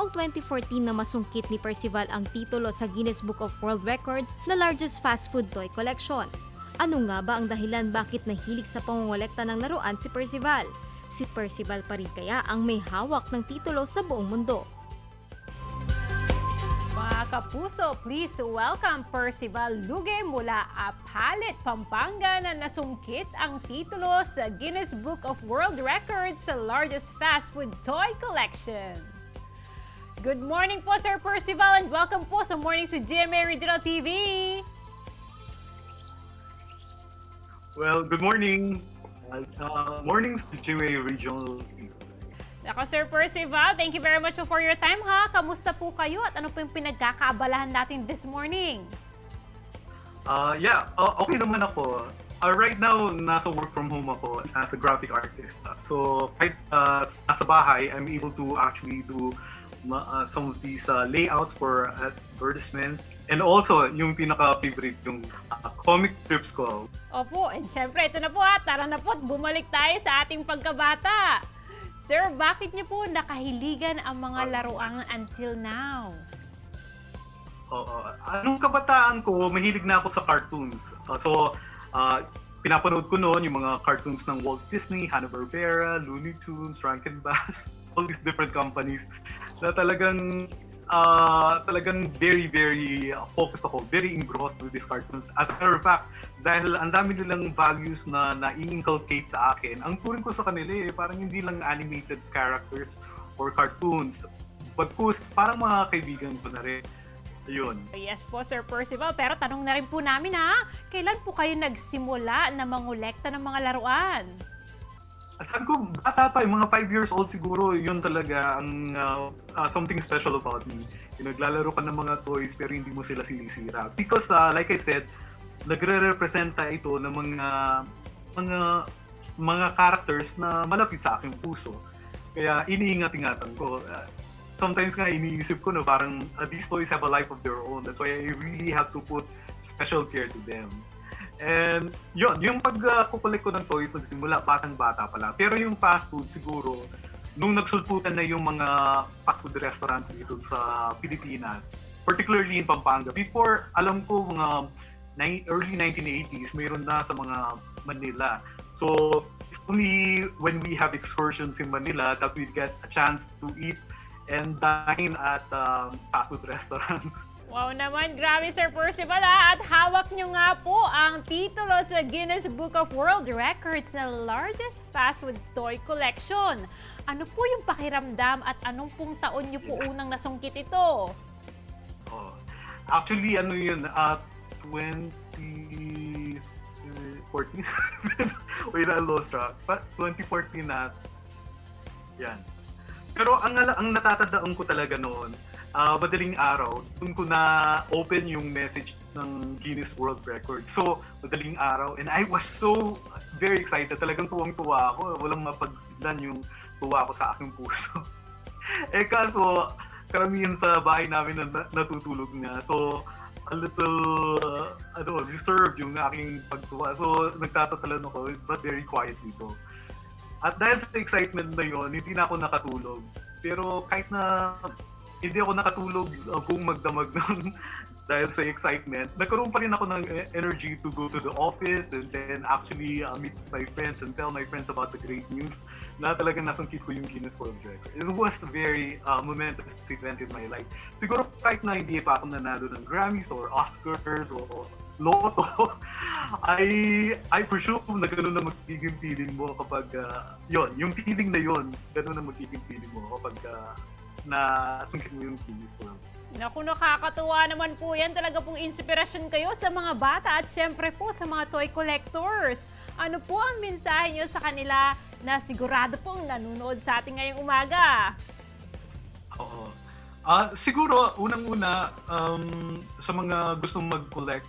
Taong 2014 na masungkit ni Percival ang titulo sa Guinness Book of World Records na Largest Fastfood Toy Collection. Ano nga ba ang dahilan bakit nahilig sa pangongolekta ng laruan si Percival? Si Percival pa rin kaya ang may hawak ng titulo sa buong mundo? Mga kapuso, please welcome Percival Lugue mula Apalit Pampanga na nasungkit ang titulo sa Guinness Book of World Records sa Largest Fastfood Toy Collection. Good morning po, Sir Percival, and welcome po sa Mornings with GMA Regional TV. Well, good morning. Mornings to GMA Regional TV. Ako, Sir Percival, thank you very much for your time, ha? Kamusta po kayo at ano po yung pinagkakaabalahan natin this morning? Okay naman ako. Right now, nasa work from home ako as a graphic artist. So, kahit nasa bahay, I'm able to actually do some of these layouts for advertisements. And also, yung pinaka-favorite, yung comic strips ko. Opo, and syempre, ito na po, ha? Tara na po at bumalik tayo sa ating pagkabata. Sir, bakit niyo po nakahiligan ang mga laruan until now? Anong kabataan ko, mahilig na ako sa cartoons. Pinapanood ko noon yung mga cartoons ng Walt Disney, Hanna-Barbera, Looney Tunes, Rankin Bass, all these different companies na talagang very, very focused ako, very engrossed with these cartoons. As a matter of fact, dahil ang dami nilang values na na-inculcate sa akin, ang turing ko sa kanila parang hindi lang animated characters or cartoons, bagkus parang mga kaibigan ko na rin. Ayun. Yes po, Sir Percival, pero tanong na rin po namin, ha? Kailan po kayo nagsimula na mangolekta ng mga laruan? Sabi ko, bata pa, yung mga 5 years old siguro, yun talaga ang something special about me. Yung naglalaro ka ng mga toys pero hindi mo sila sinisira. Because like I said, nagre-representa ito ng mga characters na malapit sa aking puso. Kaya iniingat-ingatan ko. Sometimes nga iniisip ko na parang these toys have a life of their own. That's why I really have to put special care to them. And yun, yung pag-kukulik ko ng toys, nagsimula batang-bata pa lang. Pero yung fast food siguro, nung nagsulputan na yung mga fast food restaurants dito sa Pilipinas, particularly in Pampanga. Before, alam ko mga early 1980s, mayroon na sa mga Manila. So, it's only when we have excursions in Manila that we get a chance to eat and dine at fast food restaurants. Wow naman, grabe, Sir Percival, ha? At hawak nyo nga po ang titulo sa Guinness Book of World Records na Largest Fastfood Toy Collection. Ano po yung pakiramdam at anong pong taon nyo po unang nasungkit ito? Actually, ano yun, 2014? Wait, I lost track. 2014 na, yan. Pero ang natatandaan ko talaga noon, madaling araw, doon ko na open yung message ng Guinness World Records. So, madaling araw, and I was so very excited. Talagang tuwang-tuwa ako. Walang mapagsiglan yung tuwa ko sa aking puso. Kaso, karamihan sa bahay namin na natutulog na. So, a little, disturbed yung aking pagtuwa. So, nagtatatalan ako, but very quiet dito. At dahil sa excitement na yon, hindi na ako nakatulog. Pero kahit na hindi ako nakatulog kung magdamag nun dahil sa excitement, nagkaroon pa rin ako ng energy to go to the office and then actually meet my friends and tell my friends about the great news na talagang nasungkit ko yung Guinness World Record. It was a very momentous event in my life. Siguro kahit na hindi pa ako nanalo ng Grammys or Oscars or Lotto, I presume na gano'n na magiging feeling mo kapag, yung feeling na yun, gano'n na magiging feeling mo kapag na sungkit mo yung Guinness World. Naku, nakakatuwa naman po yan. Talaga pong inspirasyon kayo sa mga bata at syempre po sa mga toy collectors. Ano po ang mensahe nyo sa kanila na sigurado pong nanonood sa ating ngayong umaga? Oo. Siguro, unang-una, sa mga gustong mag-collect,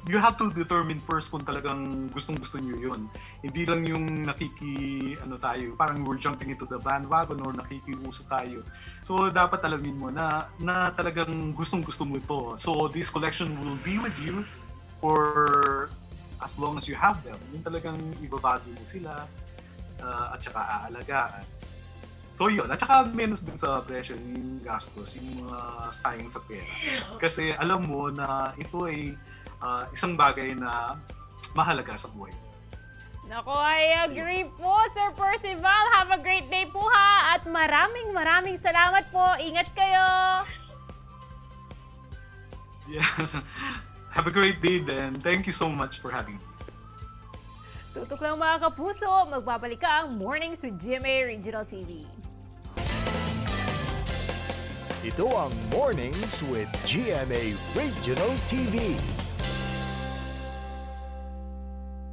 you have to determine first kung talagang gustong-gusto nyo yun. Hindi lang yung parang we're jumping into the bandwagon or nakikiuso tayo. So, dapat alamin mo na talagang gustong-gusto mo ito. So, this collection will be with you for as long as you have them. Yung talagang ibabado mo sila at saka aalagaan. So yun, at saka menos din sa presyo yung gastos, yung mga sayang sa pera. Kasi alam mo na ito ay isang bagay na mahalaga sa buhay. Nako, I agree po, Sir Percival. Have a great day po ha. At maraming salamat po. Ingat kayo. Yeah. Have a great day then. Thank you so much for having me. Tutok lang mga kapuso. Magbabalik ang Mornings with GMA Regional TV. Ito ang Mornings with GMA Regional TV.